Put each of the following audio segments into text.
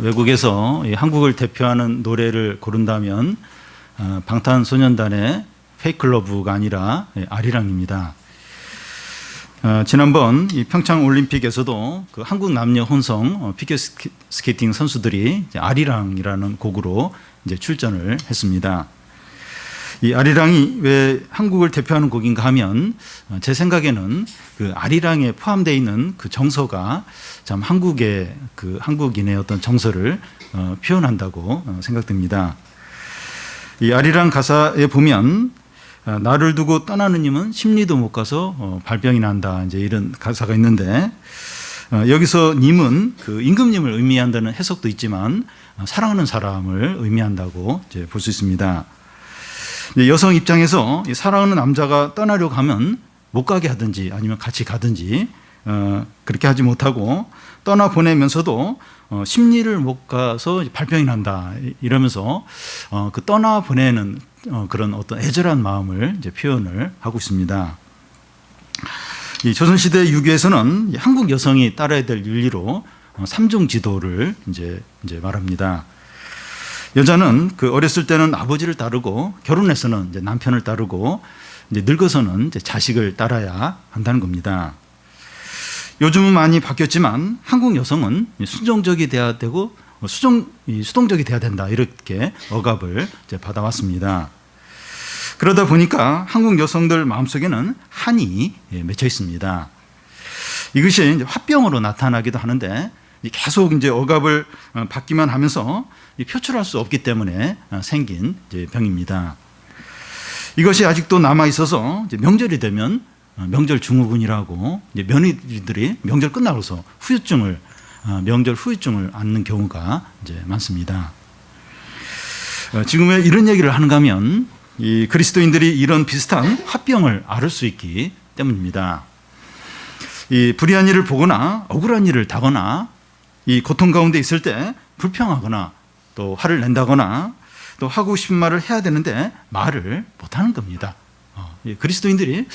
외국에서 한국을 대표하는 노래를 고른다면 방탄소년단의 페이크 러브가 아니라 아리랑입니다. 지난번 이 평창 올림픽에서도 그 한국 남녀 혼성 피겨 스케이팅 선수들이 아리랑이라는 곡으로 이제 출전을 했습니다. 이 아리랑이 왜 한국을 대표하는 곡인가 하면 제 생각에는 그 아리랑에 포함되어 있는 그 정서가 참 한국의 그 한국인의 어떤 정서를 표현한다고 생각됩니다. 이 아리랑 가사에 보면 나를 두고 떠나는 님은 심리도 못 가서 발병이 난다, 이제 이런 가사가 있는데 여기서 님은 그 임금님을 의미한다는 해석도 있지만 사랑하는 사람을 의미한다고 이제 볼 수 있습니다. 여성 입장에서 사랑하는 남자가 떠나려고 하면 못 가게 하든지 아니면 같이 가든지 그렇게 하지 못하고 떠나 보내면서도 심리를 못 가서 발병이 난다 이러면서 그 떠나 보내는 그런 어떤 애절한 마음을 이제 표현을 하고 있습니다. 이 조선시대 유교에서는 한국 여성이 따라야 될 윤리로 삼중 지도를 이제 말합니다. 여자는 그 어렸을 때는 아버지를 따르고 결혼해서는 이제 남편을 따르고 이제 늙어서는 이제 자식을 따라야 한다는 겁니다. 요즘은 많이 바뀌었지만 한국 여성은 순종적이 돼야 되고 수동적이 돼야 된다, 이렇게 억압을 이제 받아왔습니다. 그러다 보니까 한국 여성들 마음속에는 한이 맺혀 있습니다. 이것이 이제 화병으로 나타나기도 하는데 계속 이제 억압을 받기만 하면서 표출할 수 없기 때문에 생긴 이제 병입니다. 이것이 아직도 남아 있어서 이제 명절이 되면 명절 증후군이라고 이제 며느리들이 명절 끝나고서 명절 후유증을 앓는 경우가 이제 많습니다. 지금 왜 이런 얘기를 하는가 하면 이 그리스도인들이 이런 비슷한 화병을 앓을 수 있기 때문입니다. 이 불의한 일을 보거나 억울한 일을 당하거나 이 고통 가운데 있을 때 불평하거나 또 화를 낸다거나 또 하고 싶은 말을 해야 되는데 말을 못하는 겁니다. 그리스도인들이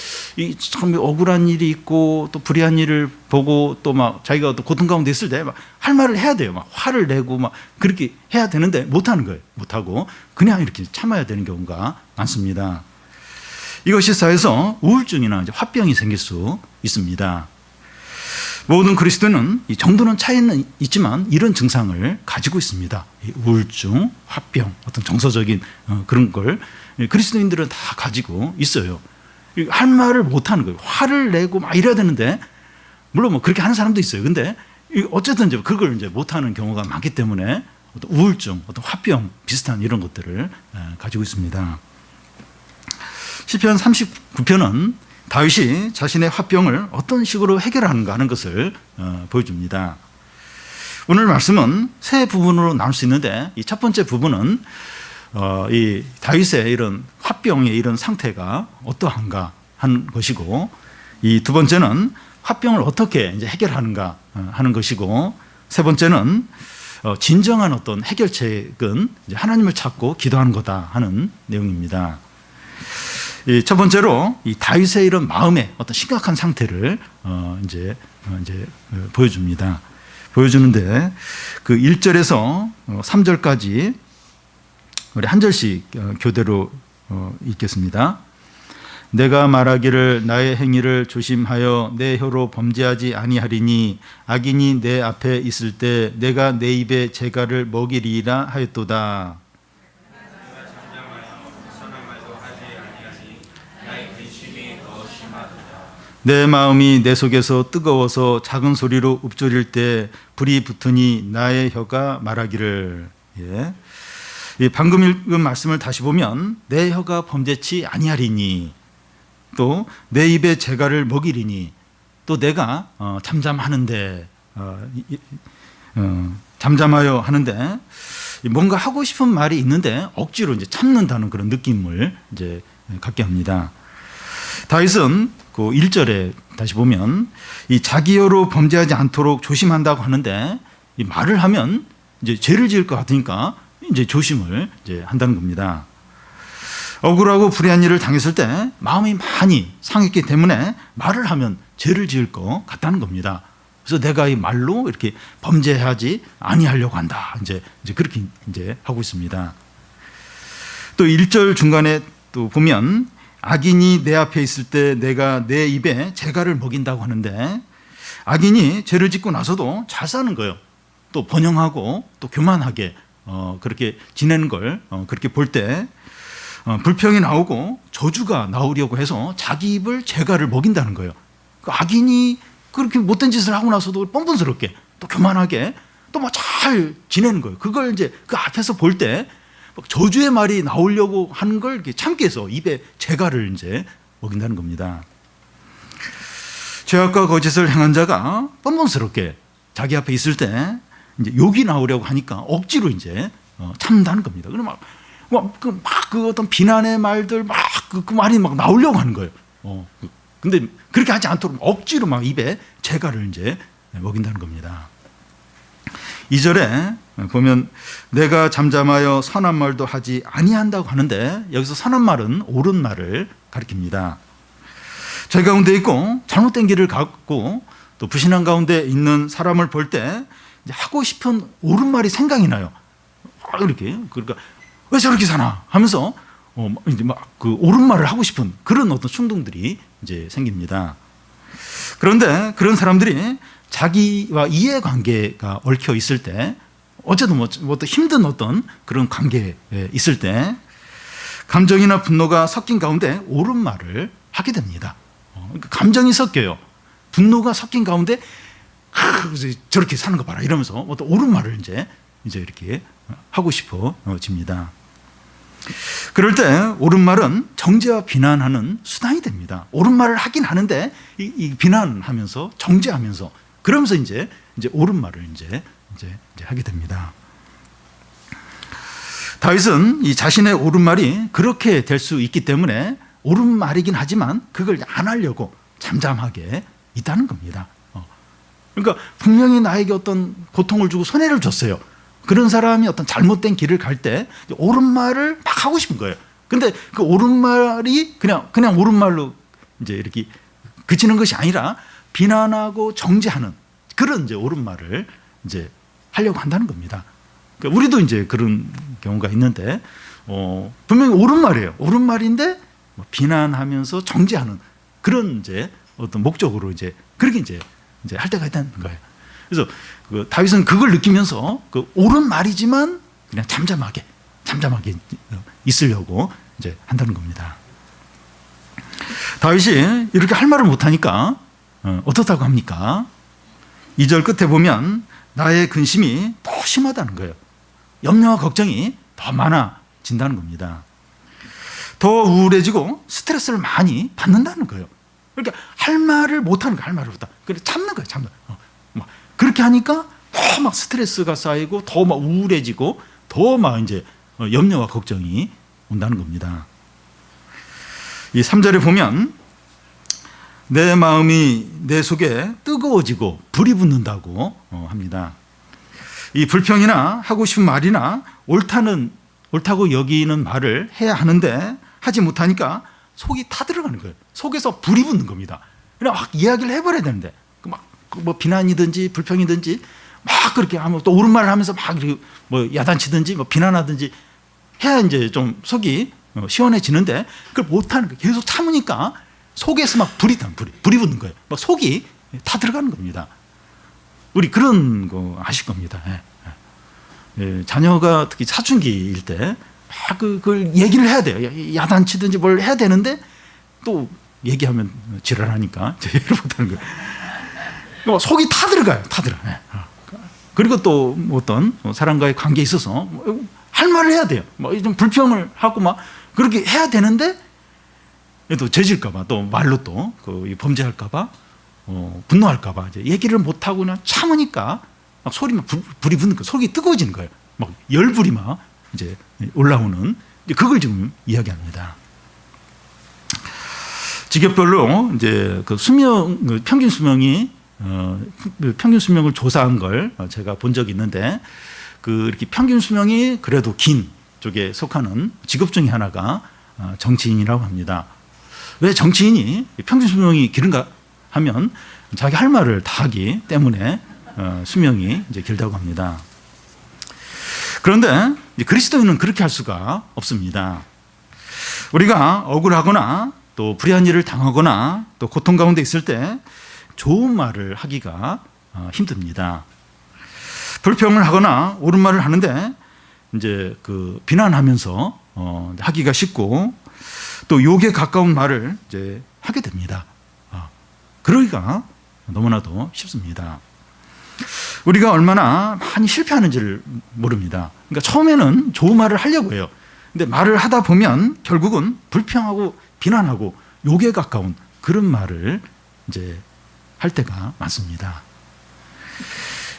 참 억울한 일이 있고 또 불의한 일을 보고 또 막 자기가 또 고통 가운데 있을 때 막 할 말을 해야 돼요. 막 화를 내고 막 그렇게 해야 되는데 못하는 거예요. 못하고 그냥 이렇게 참아야 되는 경우가 많습니다. 이것이 쌓여서 우울증이나 이제 화병이 생길 수 있습니다. 모든 그리스도는 이 정도는 차이는 있지만 이런 증상을 가지고 있습니다. 우울증, 화병, 어떤 정서적인 그런 걸 그리스도인들은 다 가지고 있어요. 할 말을 못하는 거예요. 화를 내고 막 이래야 되는데, 물론 뭐 그렇게 하는 사람도 있어요. 근데 어쨌든 이제 그걸 이제 못하는 경우가 많기 때문에 어떤 우울증, 어떤 화병 비슷한 이런 것들을 가지고 있습니다. 시편 39편은 다윗이 자신의 화병을 어떤 식으로 해결하는가 하는 것을 보여줍니다. 오늘 말씀은 세 부분으로 나눌 수 있는데 이 첫 번째 부분은 이 다윗의 이런 화병의 이런 상태가 어떠한가 하는 것이고, 이 두 번째는 화병을 어떻게 이제 해결하는가 하는 것이고, 세 번째는 진정한 어떤 해결책은 이제 하나님을 찾고 기도하는 거다 하는 내용입니다. 이 첫 번째로 이 다윗의 이런 마음의 어떤 심각한 상태를 이제 보여줍니다. 보여주는데 그 1절에서 3절까지 우리 한 절씩 교대로 읽겠습니다. 내가 말하기를 나의 행위를 조심하여 내 혀로 범죄하지 아니하리니 악인이 내 앞에 있을 때 내가 내 입에 재갈을 먹이리라 하였도다. 내 마음이 내 속에서 뜨거워서 작은 소리로 읊조릴 때 불이 붙으니 나의 혀가 말하기를. 방금 읽은 말씀을 다시 보면 내 혀가 범죄치 아니하리니, 또 내 입에 재갈을 먹이리니, 또 내가 잠잠하는데 잠잠하여 하는데 뭔가 하고 싶은 말이 있는데 억지로 이제 참는다는 그런 느낌을 이제 갖게 합니다. 다윗은 그 1절에 다시 보면 이 자기 혀로 범죄하지 않도록 조심한다고 하는데, 이 말을 하면 이제 죄를 지을 것 같으니까 이제 조심을 이제 한다는 겁니다. 억울하고 불의한 일을 당했을 때 마음이 많이 상했기 때문에 말을 하면 죄를 지을 것 같다는 겁니다. 그래서 내가 이 말로 이렇게 범죄하지 아니하려고 한다. 이제 그렇게 이제 하고 있습니다. 또 1절 중간에 또 보면 악인이 내 앞에 있을 때 내가 내 입에 재갈을 먹인다고 하는데, 악인이 죄를 짓고 나서도 잘 사는 거예요. 또 번영하고 또 교만하게 그렇게 지내는 걸 그렇게 볼 때 불평이 나오고 저주가 나오려고 해서 자기 입을 재갈을 먹인다는 거예요. 그 악인이 그렇게 못된 짓을 하고 나서도 뻔뻔스럽게 또 교만하게 또 막 잘 지내는 거예요. 그걸 이제 그 앞에서 볼 때 저주의 말이 나오려고 하는 걸 이렇게 참기 위해서 입에 재갈을 이제 먹인다는 겁니다. 죄악과 거짓을 행한 자가 뻔뻔스럽게 자기 앞에 있을 때 이제 욕이 나오려고 하니까 억지로 이제 참는다는 겁니다. 그럼 그 어떤 비난의 말들 그 말이 막 나오려고 하는 거예요. 근데 그렇게 하지 않도록 억지로 막 입에 재갈을 이제 먹인다는 겁니다. 2절에 보면 내가 잠잠하여 선한 말도 하지 아니한다고 하는데, 여기서 선한 말은 옳은 말을 가리킵니다. 죄 가운데 있고 잘못된 길을 갖고 또 불신앙 가운데 있는 사람을 볼 때 하고 싶은 옳은 말이 생각이 나요. 이렇게 그러니까 왜 저렇게 사나 하면서 이제 막 그 옳은 말을 하고 싶은 그런 어떤 충동들이 이제 생깁니다. 그런데 그런 사람들이 자기와 이해관계가 얽혀 있을 때, 어쨌든 뭐 어떤 힘든 어떤 그런 관계에 있을 때 감정이나 분노가 섞인 가운데 옳은 말을 하게 됩니다. 그러니까 감정이 섞여요. 분노가 섞인 가운데 저렇게 사는 거 봐라 이러면서 어떤 옳은 말을 이제 이렇게 하고 싶어집니다. 그럴 때 옳은 말은 정죄와 비난하는 수단이 됩니다. 옳은 말을 하긴 하는데 이 비난하면서 정죄하면서 그러면서 이제 옳은 말을 이제 하게 됩니다. 다윗은 이 자신의 옳은 말이 그렇게 될 수 있기 때문에 옳은 말이긴 하지만 그걸 안 하려고 잠잠하게 있다는 겁니다. 그러니까 분명히 나에게 어떤 고통을 주고 손해를 줬어요. 그런 사람이 어떤 잘못된 길을 갈 때 옳은 말을 막 하고 싶은 거예요. 근데 그 옳은 말이 그냥 옳은 말로 이제 이렇게 그치는 것이 아니라 비난하고 정죄하는 그런 이제 옳은 말을 이제 하려고 한다는 겁니다. 그러니까 우리도 이제 그런 경우가 있는데 분명히 옳은 말이에요. 옳은 말인데 비난하면서 정죄하는 그런 이제 어떤 목적으로 이제 그렇게 이제 할 때가 있다는 거예요. 그래서 그 다윗은 그걸 느끼면서 그 옳은 말이지만 그냥 잠잠하게 있으려고 이제 한다는 겁니다. 다윗이 이렇게 할 말을 못하니까 어떻다고 합니까? 2절 끝에 보면 나의 근심이 더 심하다는 거예요. 염려와 걱정이 더 많아진다는 겁니다. 더 우울해지고 스트레스를 많이 받는다는 거예요. 그러니까 할 말을 못하는 거예요. 할 말을 못하. 그래서 참는 거예요. 참는. 그렇게 하니까 더 막 스트레스가 쌓이고 더 막 우울해지고 더 막 이제 염려와 걱정이 온다는 겁니다. 이 3절에 보면 내 마음이 내 속에 뜨거워지고 불이 붙는다고 합니다. 이 불평이나 하고 싶은 말이나 옳다고 여기는 말을 해야 하는데 하지 못하니까 속이 타들어가는 거예요. 속에서 불이 붙는 겁니다. 그냥 막 이야기를 해버려야 되는데 뭐 비난이든지 불평이든지 막 그렇게 하면 또 옳은 말을 하면서 막 이렇게 뭐 야단치든지 뭐 비난하든지 해야 이제 좀 속이 시원해지는데 그걸 못하는 거예요. 계속 참으니까 속에서 막 불이 붙는 거예요. 막 속이 타 들어가는 겁니다. 우리 그런 거 아실 겁니다. 자녀가 특히 사춘기일 때 막 그걸 얘기를 해야 돼요. 야단치든지 뭘 해야 되는데 또 얘기하면 지랄하니까 얘기를 못하는 거예요. 속이 타 들어가요. 그리고 또 어떤 사람과의 관계에 있어서 할 말을 해야 돼요. 좀 불평을 하고 막 그렇게 해야 되는데 또 죄질까봐 또 말로 또 범죄할까봐 분노할까봐 이제 얘기를 못 하고 그냥 참으니까 막 소리 막 불이 붙는 거, 속이 뜨거워지는 거예요. 막 열불이 막 이제 올라오는 그걸 지금 이야기합니다. 직업별로 이제 그 평균 수명을 조사한 걸 제가 본 적이 있는데 이렇게 평균 수명이 그래도 긴 쪽에 속하는 직업 중에 하나가 정치인이라고 합니다. 왜 정치인이 평균 수명이 기른가 하면 자기 할 말을 다 하기 때문에 수명이 이제 길다고 합니다. 그런데 그리스도인은 그렇게 할 수가 없습니다. 우리가 억울하거나 또 불의한 일을 당하거나 또 고통 가운데 있을 때 좋은 말을 하기가 힘듭니다. 불평을 하거나 옳은 말을 하는데 이제 그 비난하면서 하기가 쉽고 또 욕에 가까운 말을 이제 하게 됩니다. 그러기가 너무나도 쉽습니다. 우리가 얼마나 많이 실패하는지를 모릅니다. 그러니까 처음에는 좋은 말을 하려고 해요. 근데 말을 하다 보면 결국은 불평하고 비난하고 욕에 가까운 그런 말을 이제 할 때가 많습니다.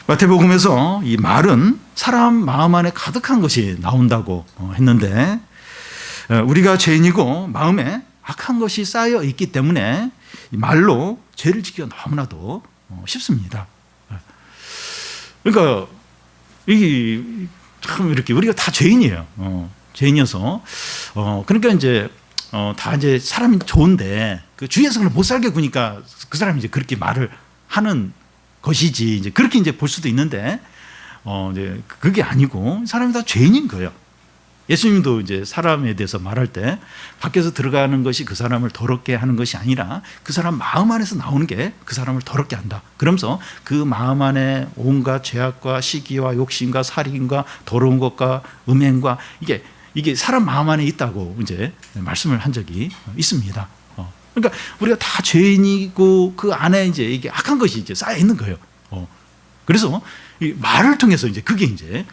마태복음에서 이 말은 사람 마음 안에 가득한 것이 나온다고 했는데 우리가 죄인이고 마음에 악한 것이 쌓여 있기 때문에 말로 죄를 짓기가 너무나도 쉽습니다. 그러니까 이게 참 이렇게 우리가 다 죄인이에요. 죄인이어서 그러니까 이제 다 이제 사람이 좋은데 그 주위에서는 못 살게 구니까 그 사람이 이제 그렇게 말을 하는 것이지 이제 그렇게 이제 볼 수도 있는데 이제 그게 아니고 사람이 다 죄인인 거예요. 예수님도 이제 사람에 대해서 말할 때 밖에서 들어가는 것이 그 사람을 더럽게 하는 것이 아니라 그 사람 마음 안에서 나오는 게 그 사람을 더럽게 한다. 그러면서 그 마음 안에 온갖 죄악과 시기와 욕심과 살인과 더러운 것과 음행과 이게 사람 마음 안에 있다고 이제 말씀을 한 적이 있습니다. 그러니까 우리가 다 죄인이고 그 안에 이제 이게 악한 것이 이제 쌓여 있는 거예요. 그래서 이 말을 통해서 이제 그게 이제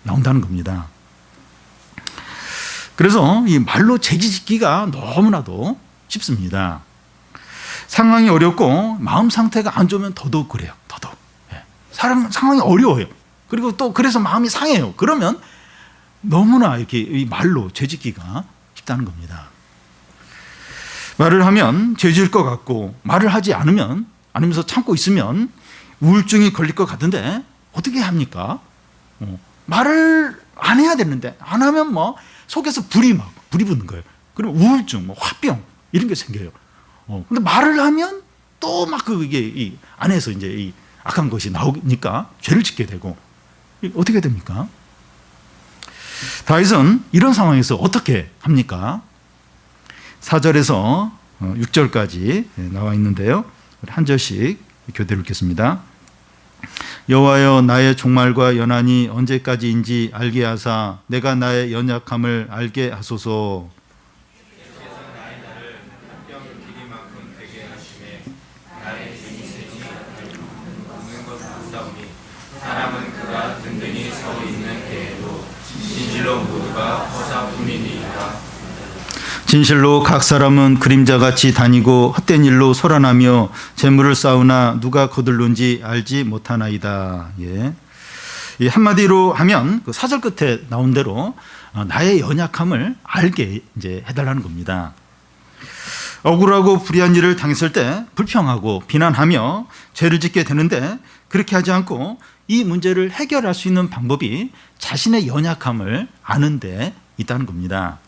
나온다는 겁니다. 그래서 이 말로 죄짓기가 너무나도 쉽습니다. 상황이 어렵고 마음 상태가 안 좋으면 더더욱 그래요. 더더욱. 상황이 어려워요. 그리고 또 그래서 마음이 상해요. 그러면 너무나 이렇게 이 말로 죄짓기가 쉽다는 겁니다. 말을 하면 죄질 것 같고 말을 하지 않으면서 참고 있으면 우울증이 걸릴 것 같은데 어떻게 합니까? 말을 안 해야 되는데 안 하면 뭐 속에서 불이 붙는 거예요. 그럼 우울증, 화병 이런 게 생겨요. 근데 말을 하면 또 막 그게 이 안에서 이제 이 악한 것이 나오니까 죄를 짓게 되고 어떻게 됩니까? 다윗은 이런 상황에서 어떻게 합니까? 4절에서 6절까지 나와 있는데요. 한 절씩 교대로 읽겠습니다. 여호와여 나의 종말과 연한이 언제까지인지 알게 하사 내가 나의 연약함을 알게 하소서. 사람은 그가 든든히 서 있는 때에도 진실로 모두가 허사뿐이니이다. 진실로 각 사람은 그림자같이 다니고 헛된 일로 소란하며 재물을 쌓으나 누가 거둘는지 알지 못하나이다. 이 한마디로 하면 그 4절 끝에 나온 대로 나의 연약함을 알게 이제 해달라는 겁니다. 억울하고 불의한 일을 당했을 때 불평하고 비난하며 죄를 짓게 되는데 그렇게 하지 않고 이 문제를 해결할 수 있는 방법이 자신의 연약함을 아는 데 있다는 겁니다.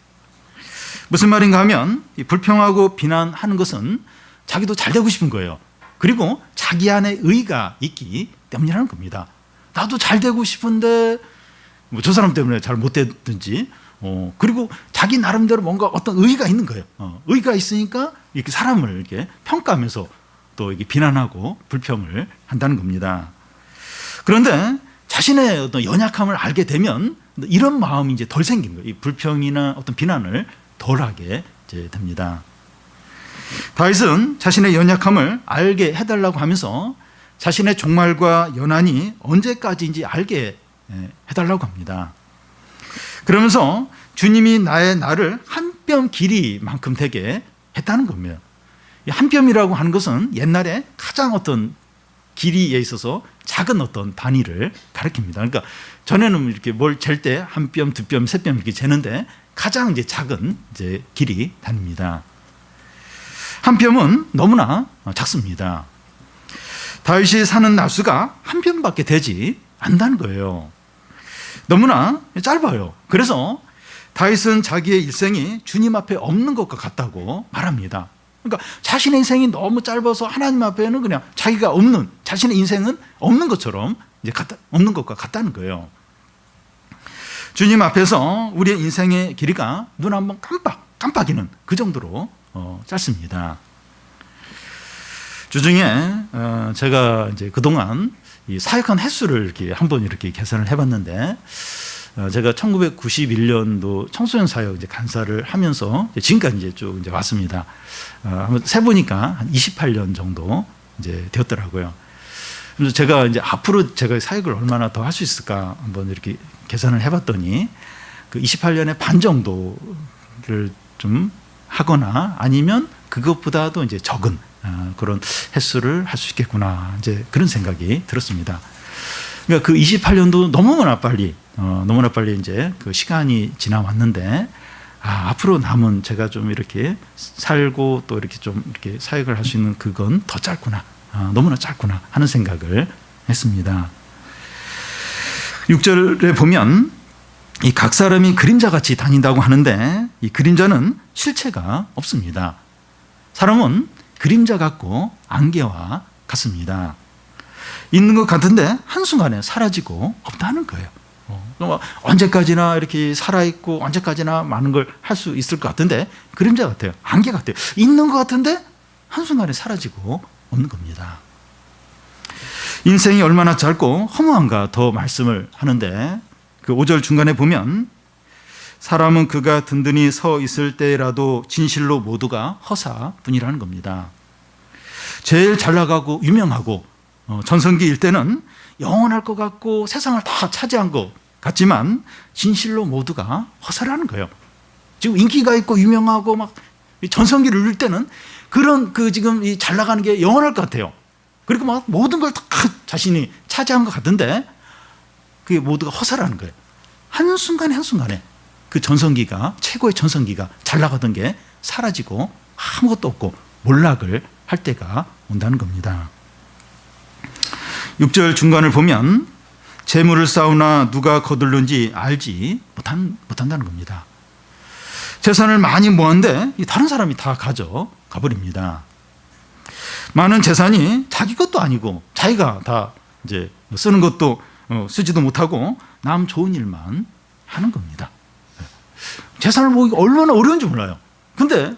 무슨 말인가 하면 불평하고 비난하는 것은 자기도 잘 되고 싶은 거예요. 그리고 자기 안에 의가 있기 때문이라는 겁니다. 나도 잘 되고 싶은데 저 사람 때문에 잘 못 되든지 그리고 자기 나름대로 뭔가 어떤 의가 있는 거예요. 의가 있으니까 이렇게 사람을 이렇게 평가하면서 또 이렇게 비난하고 불평을 한다는 겁니다. 그런데 자신의 어떤 연약함을 알게 되면 이런 마음이 이제 덜 생긴 거예요. 이 불평이나 어떤 비난을 덜 하게 이제 됩니다. 다윗은 자신의 연약함을 알게 해달라고 하면서 자신의 종말과 연한이 언제까지인지 알게 해달라고 합니다. 그러면서 주님이 나를 한 뼘 길이만큼 되게 했다는 겁니다. 한 뼘이라고 하는 것은 옛날에 가장 어떤 길이에 있어서 작은 어떤 단위를 가리킵니다. 그러니까 전에는 이렇게 뭘 잴 때 한 뼘, 두 뼘, 세 뼘 이렇게 재는데 가장 이제 작은 이제 길이 단위입니다. 한 뼘은 너무나 작습니다. 다윗이 사는 날수가 한 뼘밖에 되지 않는다는 거예요. 너무나 짧아요. 그래서 다윗은 자기의 일생이 주님 앞에 없는 것과 같다고 말합니다. 그러니까 자신의 인생이 너무 짧아서 하나님 앞에는 그냥 자기가 없는, 자신의 인생은 없는 것처럼 이제 없는 것과 같다는 거예요. 주님 앞에서 우리의 인생의 길이가 눈 한번 깜빡이는 그 정도로 짧습니다. 주중에 제가 이제 그동안 이 사역한 횟수를 이렇게 한번 이렇게 계산을 해봤는데, 제가 1991년도 청소년 사역 이제 간사를 하면서 지금까지 이제 쭉 이제 왔습니다. 한번 세보니까 한 28년 정도 이제 되었더라고요. 그래서 제가 이제 앞으로 제가 사역을 얼마나 더 할 수 있을까 한번 이렇게 계산을 해봤더니 그 28년의 반 정도를 좀 하거나 아니면 그것보다도 이제 적은 그런 횟수를 할 수 있겠구나, 이제 그런 생각이 들었습니다. 그러니까 그 28년도 너무나 빨리 이제 그 시간이 지나왔는데, 앞으로 남은 제가 좀 이렇게 살고 또 이렇게 좀 이렇게 사역을 할 수 있는 그건 더 짧구나, 너무나 짧구나 하는 생각을 했습니다. 6절에 보면 이 각 사람이 그림자같이 다닌다고 하는데, 이 그림자는 실체가 없습니다. 사람은 그림자 같고 안개와 같습니다. 있는 것 같은데 한순간에 사라지고 없다는 거예요. 언제까지나 이렇게 살아있고 언제까지나 많은 걸 할 수 있을 것 같은데 그림자 같아요. 안개 같아요. 있는 것 같은데 한순간에 사라지고 없는 겁니다. 인생이 얼마나 짧고 허무한가 더 말씀을 하는데, 그 5절 중간에 보면 사람은 그가 든든히 서 있을 때라도 진실로 모두가 허사뿐이라는 겁니다. 제일 잘 나가고 유명하고 전성기일 때는 영원할 것 같고 세상을 다 차지한 것 같지만 진실로 모두가 허사라는 거예요. 지금 인기가 있고 유명하고 막 전성기를 누릴 때는 그런 그 지금 이 잘 나가는 게 영원할 것 같아요. 그리고 막 모든 걸 다 자신이 차지한 것 같은데 그게 모두가 허사라는 거예요. 한순간에 그 전성기가, 최고의 전성기가 잘 나가던 게 사라지고 아무것도 없고 몰락을 할 때가 온다는 겁니다. 6절 중간을 보면 재물을 쌓으나 누가 거둘는지 알지 못한다는 겁니다. 재산을 많이 모았는데 다른 사람이 다 가져가버립니다. 많은 재산이 자기 것도 아니고 자기가 다 이제 쓰는 것도 쓰지도 못하고 남 좋은 일만 하는 겁니다. 재산을 모으기 얼마나 어려운지 몰라요. 근데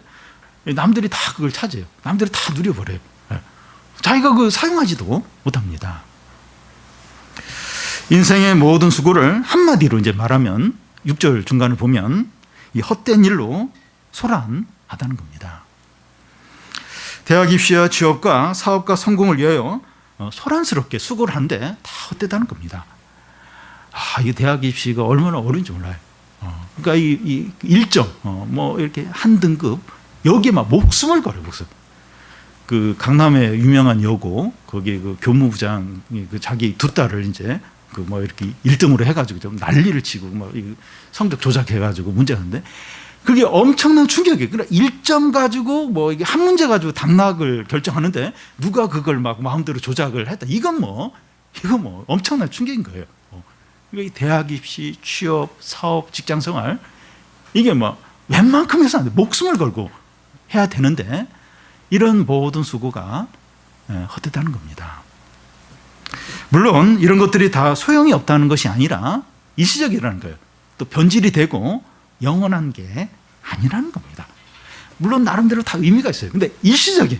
남들이 다 그걸 차지해요. 남들이 다 누려버려요. 자기가 그 사용하지도 못합니다. 인생의 모든 수고를 한마디로 이제 말하면 6절 중간을 보면 이 헛된 일로 소란하다는 겁니다. 대학 입시와 취업과 사업과 성공을 위하여 소란스럽게 수고를 하는데 다 헛되다는 겁니다. 이 대학 입시가 얼마나 어려운지 몰라요. 그러니까 이 1점, 뭐 이렇게 한 등급, 여기에 막 목숨을 걸어요, 목숨. 그 강남의 유명한 여고, 거기 그 교무부장, 그 자기 두 딸을 이제 그 뭐 이렇게 1등으로 해가지고 좀 난리를 치고 막 성적 조작해가지고 문제였는데, 그게 엄청난 충격이에요. 그러니까 1점 가지고 뭐 이게 한 문제 가지고 당락을 결정하는데 누가 그걸 막 마음대로 조작을 했다. 이건 뭐 엄청난 충격인 거예요. 그러니까 이 대학 입시, 취업, 사업, 직장 생활, 이게 뭐 웬만큼 해서 안 돼. 목숨을 걸고 해야 되는데 이런 모든 수고가 헛되다는 겁니다. 물론 이런 것들이 다 소용이 없다는 것이 아니라 일시적이라는 거예요. 또 변질이 되고 영원한 게 아니라는 겁니다. 물론 나름대로 다 의미가 있어요. 근데 일시적인.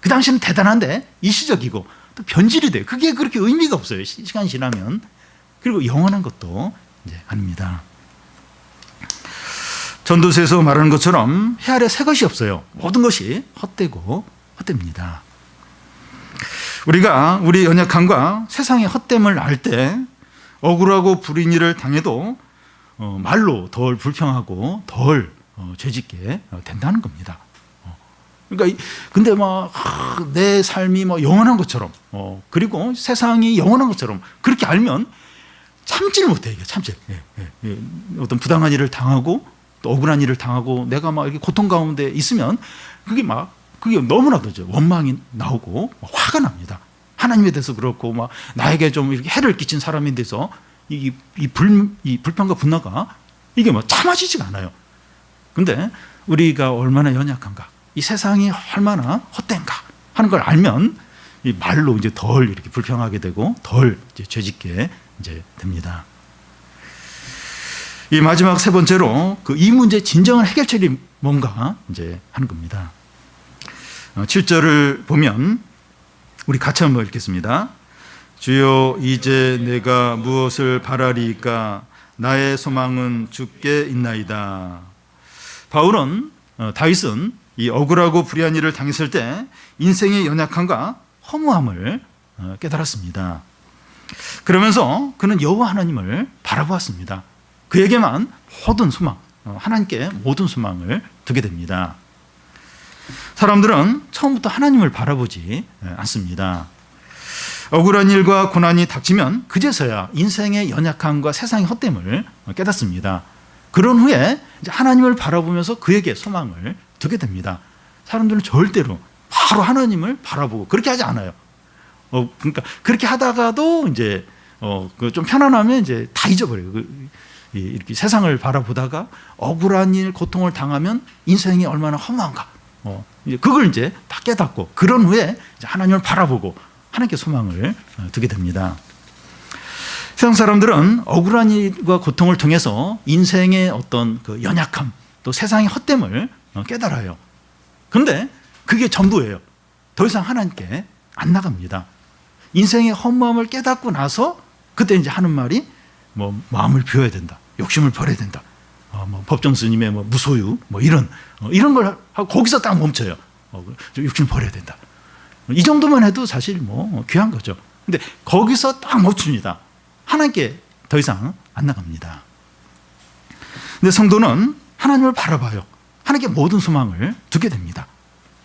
그 당시는 대단한데 일시적이고 또 변질이 돼요. 그게 그렇게 의미가 없어요. 시간이 지나면. 그리고 영원한 것도 이제 아닙니다. 전도서에서 말하는 것처럼 해 아래 새 것이 없어요. 모든 것이 헛되고 헛됩니다. 우리가 우리 연약함과 세상의 헛됨을 알 때 억울하고 불인 일을 당해도 말로 덜 불평하고 덜 죄짓게 된다는 겁니다. 그러니까 근데 막 내 삶이 뭐 영원한 것처럼 그리고 세상이 영원한 것처럼 그렇게 알면 참지를 못해. 이게 참지. 어떤 부당한 일을 당하고 또 억울한 일을 당하고 내가 막 이렇게 고통 가운데 있으면 그게 너무나도 원망이 나오고 화가 납니다. 하나님에 대해서 그렇고 막 나에게 좀 이렇게 해를 끼친 사람에 대해서 이 불평과 분노가 이게 뭐 참아지지가 않아요. 근데 우리가 얼마나 연약한가. 이 세상이 얼마나 헛된가 하는 걸 알면 이 말로 이제 덜 이렇게 불평하게 되고 덜 이제 죄짓게 이제 됩니다. 이 마지막 세 번째로 그 이 문제의 진정한 해결책이 뭔가 이제 하는 겁니다. 7절을 보면 우리 같이 한번 읽겠습니다. 주여 이제 내가 무엇을 바라리까 나의 소망은 주께 있나이다. 다윗은 이 억울하고 불의한 일을 당했을 때 인생의 연약함과 허무함을 깨달았습니다. 그러면서 그는 여호와 하나님을 바라보았습니다. 그에게만 모든 소망, 하나님께 모든 소망을 두게 됩니다. 사람들은 처음부터 하나님을 바라보지 않습니다. 억울한 일과 고난이 닥치면 그제서야 인생의 연약함과 세상의 헛됨을 깨닫습니다. 그런 후에 이제 하나님을 바라보면서 그에게 소망을 두게 됩니다. 사람들은 절대로 바로 하나님을 바라보고 그렇게 하지 않아요. 그러니까 그렇게 하다가도 이제 좀 편안하면 이제 다 잊어버려요. 이렇게 세상을 바라보다가 억울한 일, 고통을 당하면 인생이 얼마나 허무한가. 그걸 이제 다 깨닫고 그런 후에 이제 하나님을 바라보고 하나님께 소망을 두게 됩니다. 세상 사람들은 억울한 일과 고통을 통해서 인생의 어떤 그 연약함 또 세상의 헛됨을 깨달아요. 그런데 그게 전부예요. 더 이상 하나님께 안 나갑니다. 인생의 허무함을 깨닫고 나서 그때 이제 하는 말이 뭐 마음을 비워야 된다. 욕심을 버려야 된다. 법정 스님의 무소유 이런 걸 하고 거기서 딱 멈춰요. 욕심을 버려야 된다. 이 정도만 해도 사실 귀한 거죠. 근데 거기서 딱 멈춥니다. 하나님께 더 이상 안 나갑니다. 근데 성도는 하나님을 바라봐요. 하나님께 모든 소망을 두게 됩니다.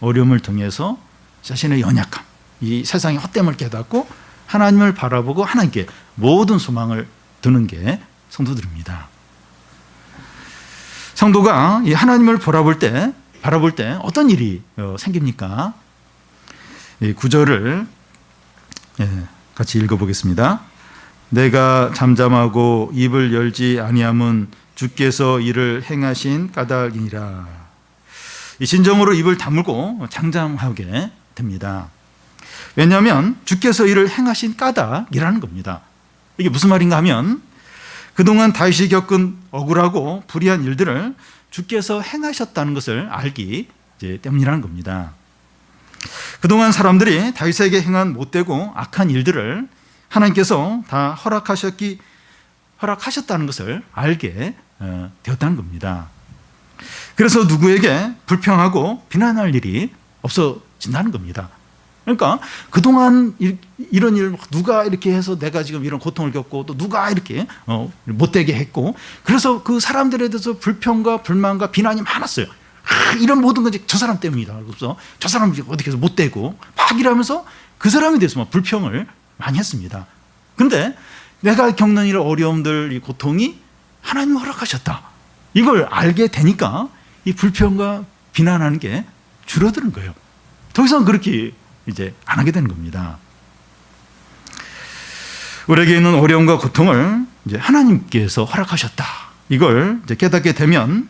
어려움을 통해서 자신의 연약함, 이 세상의 헛됨을 깨닫고 하나님을 바라보고 하나님께 모든 소망을 두는 게 성도들입니다. 성도가 이 하나님을 바라볼 때 어떤 일이 생깁니까? 이 9절을 같이 읽어보겠습니다. 내가 잠잠하고 입을 열지 아니함은 주께서 이를 행하신 까닭이니라. 이 진정으로 입을 다물고 잠잠하게 됩니다. 왜냐하면 주께서 이를 행하신 까닭이라는 겁니다. 이게 무슨 말인가 하면 그동안 다윗이 겪은 억울하고 불의한 일들을 주께서 행하셨다는 것을 알기 때문이라는 겁니다. 그동안 사람들이 다윗에게 행한 못되고 악한 일들을 하나님께서 다 허락하셨다는 것을 알게 되었다는 겁니다. 그래서 누구에게 불평하고 비난할 일이 없어진다는 겁니다. 그러니까 그동안 이런 일 누가 이렇게 해서 내가 지금 이런 고통을 겪고 또 누가 이렇게 못되게 했고 그래서 그 사람들에 대해서 불평과 불만과 비난이 많았어요. 이런 모든 건 저 사람 때문이다. 그래서 저 사람이 어떻게 해서 못되고 막 이러면서 그 사람에 대해서 막 불평을 많이 했습니다. 그런데 내가 겪는 이런 어려움들, 이 고통이 하나님이 허락하셨다. 이걸 알게 되니까 이 불평과 비난하는 게 줄어드는 거예요. 더 이상 그렇게 이제 안 하게 되는 겁니다. 우리에게 있는 어려움과 고통을 이제 하나님께서 허락하셨다. 이걸 이제 깨닫게 되면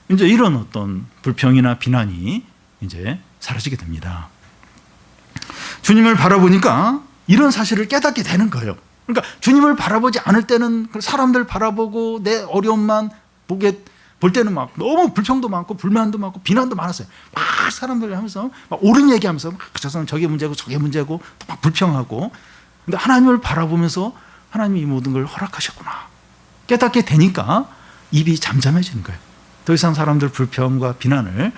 이제 이런 어떤 불평이나 비난이 이제 사라지게 됩니다. 주님을 바라보니까 이런 사실을 깨닫게 되는 거예요. 그러니까 주님을 바라보지 않을 때는 사람들 바라보고 내 어려움만 볼 때는 막 너무 불평도 많고 불만도 많고 비난도 많았어요. 막 사람들 하면서 막 옳은 얘기하면서 막 저 사람 저게 문제고 저게 문제고 또 막 불평하고. 근데 하나님을 바라보면서 하나님이 이 모든 걸 허락하셨구나 깨닫게 되니까 입이 잠잠해지는 거예요. 더 이상 사람들 불평과 비난을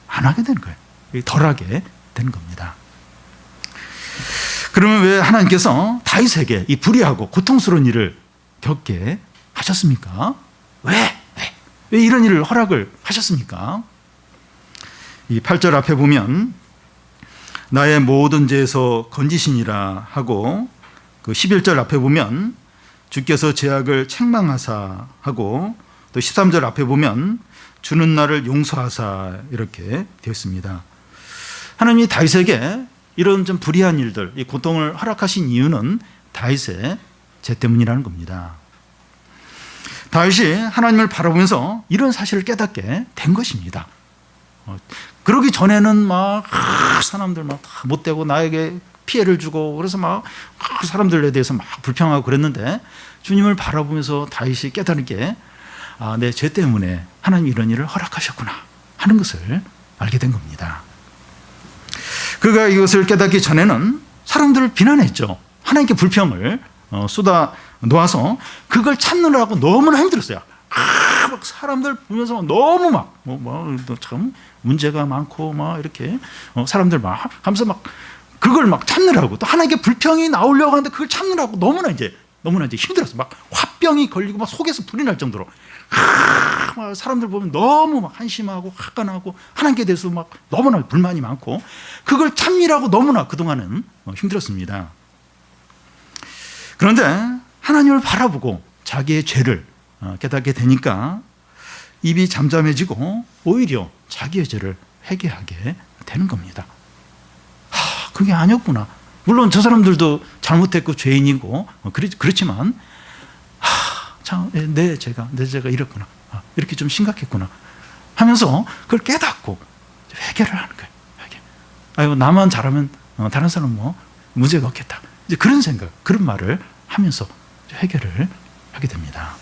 안 하게 되는 거예요. 덜하게 되는 겁니다. 그러면 왜 하나님께서 다윗에게 이 불의하고 고통스러운 일을 겪게 하셨습니까? 왜 이런 일을 허락을 하셨습니까? 이 8절 앞에 보면 나의 모든 죄에서 건지시니라 하고 그 11절 앞에 보면 주께서 죄악을 책망하사 하고 또 13절 앞에 보면 주는 나를 용서하사 이렇게 되어 있습니다. 하나님이 다윗에게 이런 좀 불의한 일들, 이 고통을 허락하신 이유는 다윗의 죄 때문이라는 겁니다. 다윗이 하나님을 바라보면서 이런 사실을 깨닫게 된 것입니다. 그러기 전에는 막 사람들 막 다 못되고 나에게 피해를 주고 그래서 막 사람들에 대해서 막 불평하고 그랬는데 주님을 바라보면서 다윗이 깨달은 게 내 죄 때문에 하나님 이런 일을 허락하셨구나 하는 것을 알게 된 겁니다. 그가 이것을 깨닫기 전에는 사람들을 비난했죠. 하나님께 불평을 쏟아 놓아서 그걸 찾느라고 너무나 힘들었어요. 막 사람들 보면서 너무 막 참 문제가 많고 막 이렇게 사람들 막 하면서 막 그걸 막 참느라고 또 하나님께 불평이 나오려고 하는데 그걸 참느라고 너무나 이제 힘들었어. 막 화병이 걸리고 막 속에서 불이 날 정도로 막 사람들 보면 너무 막 한심하고 화가 나고 하나님께 대해서 막 너무나 불만이 많고 그걸 참느라고 너무나 그동안은 힘들었습니다. 그런데 하나님을 바라보고 자기의 죄를 깨닫게 되니까 입이 잠잠해지고 오히려 자기의 죄를 회개하게 되는 겁니다. 그게 아니었구나. 물론 저 사람들도 잘못했고 죄인이고 그렇지만 참 내 죄가 이랬구나. 이렇게 좀 심각했구나 하면서 그걸 깨닫고 회개를 하는 거예요. 회개. 아유 나만 잘하면 다른 사람은 뭐 문제가 없겠다. 이제 그런 생각, 그런 말을 하면서 회개를 하게 됩니다.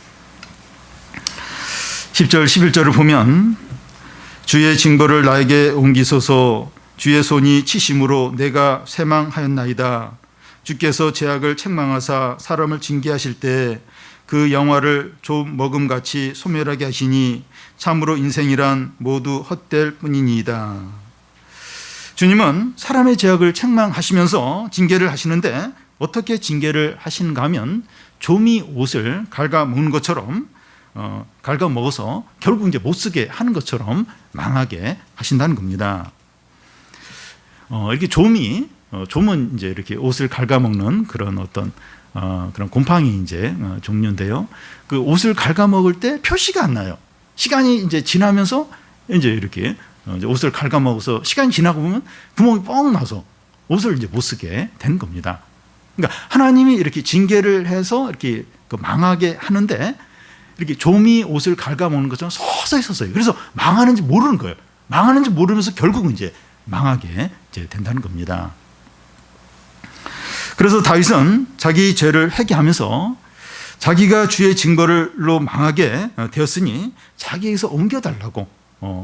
10절, 11절을 보면 주의 징벌을 나에게 옮기소서 주의 손이 치심으로 내가 쇠망하였나이다. 주께서 죄악을 책망하사 사람을 징계하실 때 그 영화를 좀 먹음같이 소멸하게 하시니 참으로 인생이란 모두 헛될 뿐이니이다. 주님은 사람의 죄악을 책망하시면서 징계를 하시는데 어떻게 징계를 하시는가 하면 좀이 옷을 갉아먹는 것처럼 갉아먹어서 결국 이제 못 쓰게 하는 것처럼 망하게 하신다는 겁니다. 이렇게 좀은 이제 이렇게 옷을 갉아먹는 그런 어떤 그런 곰팡이 이제 종류인데요. 그 옷을 갉아먹을 때 표시가 안 나요. 시간이 이제 지나면서 이제 이렇게 이제 옷을 갉아먹어서 시간이 지나고 보면 구멍이 뻥 나서 옷을 이제 못 쓰게 되는 겁니다. 그러니까 하나님이 이렇게 징계를 해서 이렇게 망하게 하는데 이렇게 좀이 옷을 갉아먹는 것처럼 서서히 그래서 망하는지 모르는 거예요. 망하는지 모르면서 결국은 이제 망하게 이제 된다는 겁니다. 그래서 다윗은 자기 죄를 회개하면서 자기가 주의 징벌로 망하게 되었으니 자기에게서 옮겨달라고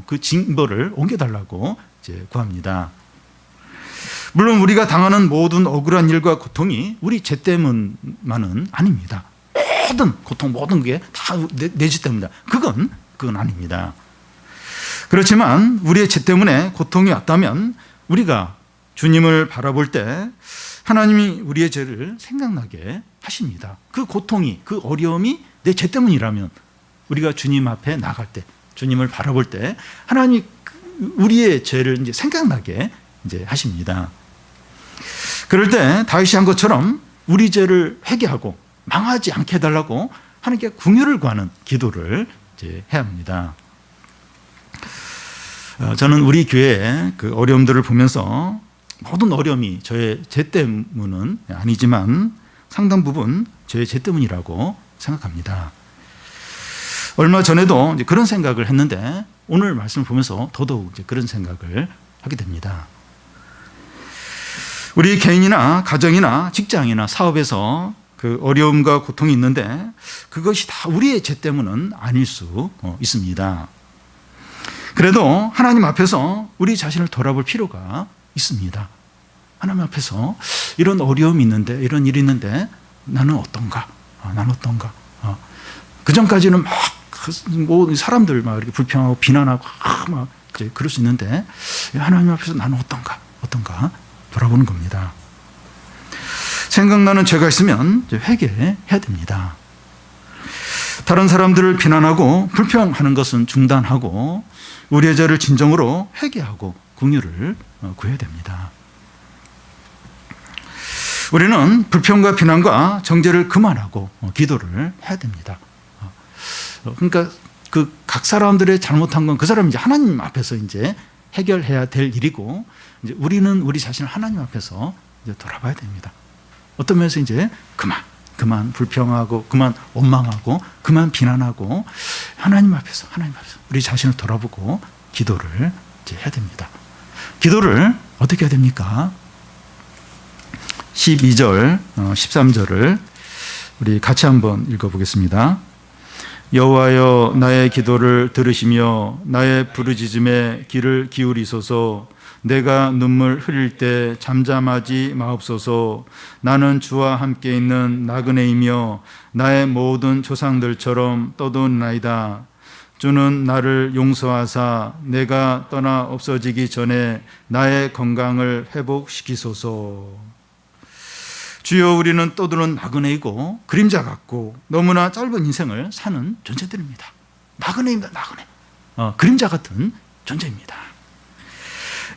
그 징벌을 옮겨달라고 이제 구합니다. 물론 우리가 당하는 모든 억울한 일과 고통이 우리 죄 때문만은 아닙니다. 모든 고통, 모든 게 다 내 죄 때문이다. 그건 아닙니다. 그렇지만 우리의 죄 때문에 고통이 왔다면 우리가 주님을 바라볼 때 하나님이 우리의 죄를 생각나게 하십니다. 그 고통이, 그 어려움이 내 죄 때문이라면 우리가 주님 앞에 나갈 때, 주님을 바라볼 때 하나님이 우리의 죄를 이제 생각나게 이제 하십니다. 그럴 때 다윗이 한 것처럼 우리 죄를 회개하고 망하지 않게 해달라고 하나님께 긍휼을 구하는 기도를 이제 해야 합니다. 저는 우리 교회의 그 어려움들을 보면서 모든 어려움이 저의 죄 때문은 아니지만 상당 부분 저의 죄 때문이라고 생각합니다. 얼마 전에도 이제 그런 생각을 했는데 오늘 말씀을 보면서 더더욱 이제 그런 생각을 하게 됩니다. 우리 개인이나 가정이나 직장이나 사업에서 그 어려움과 고통이 있는데 그것이 다 우리의 죄 때문은 아닐 수 있습니다. 그래도 하나님 앞에서 우리 자신을 돌아볼 필요가 있습니다. 하나님 앞에서 이런 어려움이 있는데 이런 일이 있는데 나는 어떤가? 나는 어떤가? 그 전까지는 막 뭐 사람들 막 이렇게 불평하고 비난하고 막 이제 그럴 수 있는데 하나님 앞에서 나는 어떤가 돌아보는 겁니다. 생각나는 죄가 있으면 이제 회개해야 됩니다. 다른 사람들을 비난하고 불평하는 것은 중단하고 우리의 죄를 진정으로 회개하고 긍휼을 구해야 됩니다. 우리는 불평과 비난과 정죄를 그만하고 기도를 해야 됩니다. 그러니까 그 각 사람들의 잘못한 건 그 사람이 이제 하나님 앞에서 이제 해결해야 될 일이고 이제 우리는 우리 자신을 하나님 앞에서 이제 돌아봐야 됩니다. 어떤 면에서 이제 그만 불평하고 그만 원망하고 그만 비난하고 하나님 앞에서 우리 자신을 돌아보고 기도를 이제 해야 됩니다. 기도를 어떻게 해야 됩니까? 12절, 13절을 우리 같이 한번 읽어보겠습니다. 여호와여 나의 기도를 들으시며 나의 부르짖음에 귀를 기울이소서. 내가 눈물 흘릴 때 잠잠하지 마옵소서. 나는 주와 함께 있는 나그네이며 나의 모든 조상들처럼 떠도나이다. 주는 나를 용서하사 내가 떠나 없어지기 전에 나의 건강을 회복시키소서. 주여, 우리는 떠도는 나그네이고 그림자 같고 너무나 짧은 인생을 사는 존재들입니다. 나그네입니다. 나그네. 그림자 같은 존재입니다.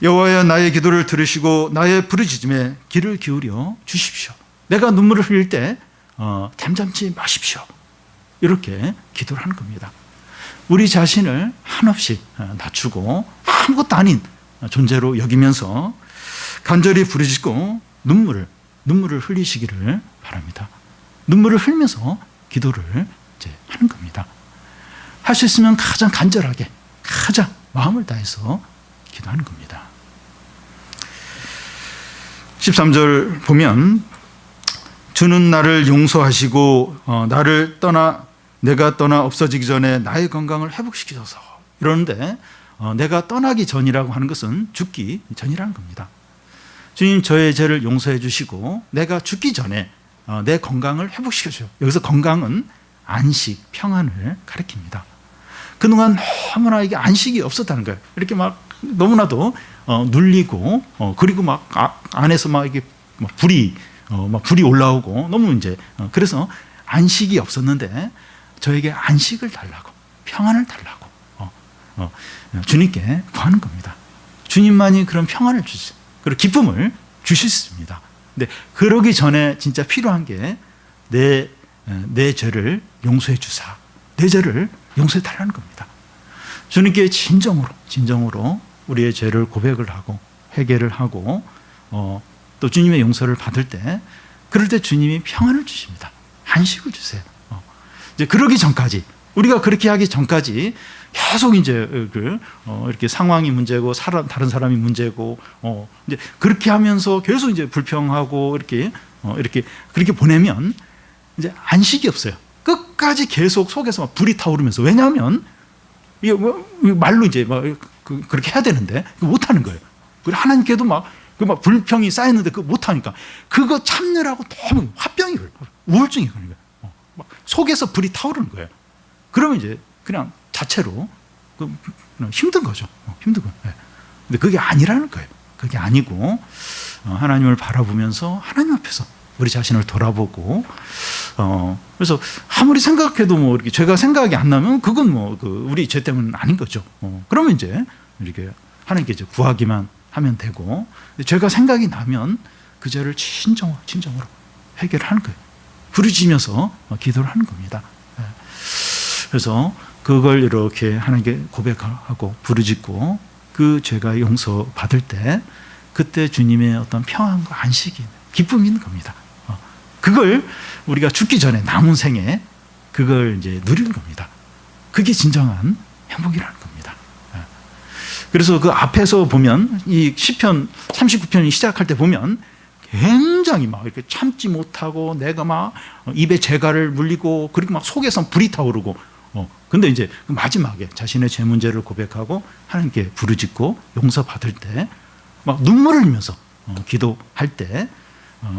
여호와여 나의 기도를 들으시고 나의 부르짖음에 귀를 기울여 주십시오. 내가 눈물을 흘릴 때 잠잠치 마십시오. 이렇게 기도를 하는 겁니다. 우리 자신을 한없이 낮추고 아무것도 아닌 존재로 여기면서 간절히 부르짖고 눈물을 흘리시기를 바랍니다. 눈물을 흘리면서 기도를 이제 하는 겁니다. 할 수 있으면 가장 간절하게, 가장 마음을 다해서 기도하는 겁니다. 13절 보면 주는 나를 용서하시고 내가 떠나 없어지기 전에 나의 건강을 회복시키소서. 이러는데 내가 떠나기 전이라고 하는 것은 죽기 전이라는 겁니다. 주님, 저의 죄를 용서해 주시고 내가 죽기 전에 내 건강을 회복시켜 주세요. 여기서 건강은 안식, 평안을 가리킵니다. 그동안 너무나 이게 안식이 없었다는 거예요. 이렇게 막 너무나도 눌리고 그리고 막 안에서 막 이게 불이 올라오고 너무 이제 그래서 안식이 없었는데 저에게 안식을 달라고, 평안을 달라고 주님께 구하는 겁니다. 주님만이 그런 평안을 주세요. 그리고 기쁨을 주실 수 있습니다. 근데 그러기 전에 진짜 필요한 게 내 죄를 용서해 주사. 내 죄를 용서해 달라는 겁니다. 주님께 진정으로 우리의 죄를 고백을 하고 회개를 하고 또 주님의 용서를 받을 때, 그럴 때 주님이 평안을 주십니다. 안식을 주세요. 이제 그러기 전까지, 우리가 그렇게 하기 전까지 계속 이제 이렇게 상황이 문제고 다른 사람이 문제고 이제 그렇게 하면서 계속 이제 불평하고 이렇게 그렇게 보내면 이제 안식이 없어요. 끝까지 계속 속에서 막 불이 타오르면서, 왜냐하면 이게 말로 이제 막 그렇게 해야 되는데 못 하는 거예요. 그리고 하나님께도 막 불평이 쌓였는데 그거 못 하니까 그거 참느라고 너무 화병이 걸려요. 우울증이 걸리는 거예요. 막 속에서 불이 타오르는 거예요. 그러면 이제 그냥 자체로 힘든 거죠. 힘든 거예요. 근데 그게 아니라는 거예요. 그게 아니고 하나님을 바라보면서 하나님 앞에서 우리 자신을 돌아보고 그래서 아무리 생각해도 뭐 이렇게 죄가 생각이 안 나면 그건 뭐 우리 죄 때문은 아닌 거죠. 그러면 이제 이렇게 하나님께 이제 구하기만 하면 되고, 죄가 생각이 나면 그 죄를 진정으로 해결을 하는 거예요. 부르짖으면서 기도를 하는 겁니다. 그래서 그걸 이렇게 하나님께 고백하고 부르짖고 그 죄가 용서받을 때 그때 주님의 어떤 평안과 안식이, 기쁨이 있는 겁니다. 그걸 우리가 죽기 전에 남은 생에 그걸 이제 누리는 겁니다. 그게 진정한 행복이라는 겁니다. 그래서 그 앞에서 보면 이 시편 39편이 시작할 때 보면 굉장히 막 이렇게 참지 못하고 내가 막 입에 재갈을 물리고 그리고 막 속에서 불이 타오르고 근데 이제 마지막에 자신의 죄 문제를 고백하고 하나님께 부르짖고 용서받을 때 막 눈물을 흘리면서 기도할 때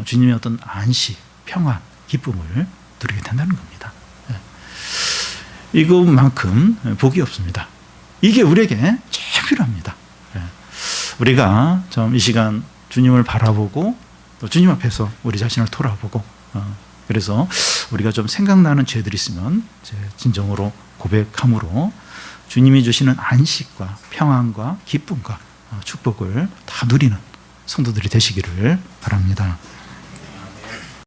주님의 어떤 안식, 평안, 기쁨을 누리게 된다는 겁니다. 이것만큼 복이 없습니다. 이게 우리에게 제일 필요합니다. 우리가 좀 이 시간 주님을 바라보고 또 주님 앞에서 우리 자신을 돌아보고 그래서 우리가 좀 생각나는 죄들이 있으면 진정으로 고백함으로 주님이 주시는 안식과 평안과 기쁨과 축복을 다 누리는 성도들이 되시기를 바랍니다.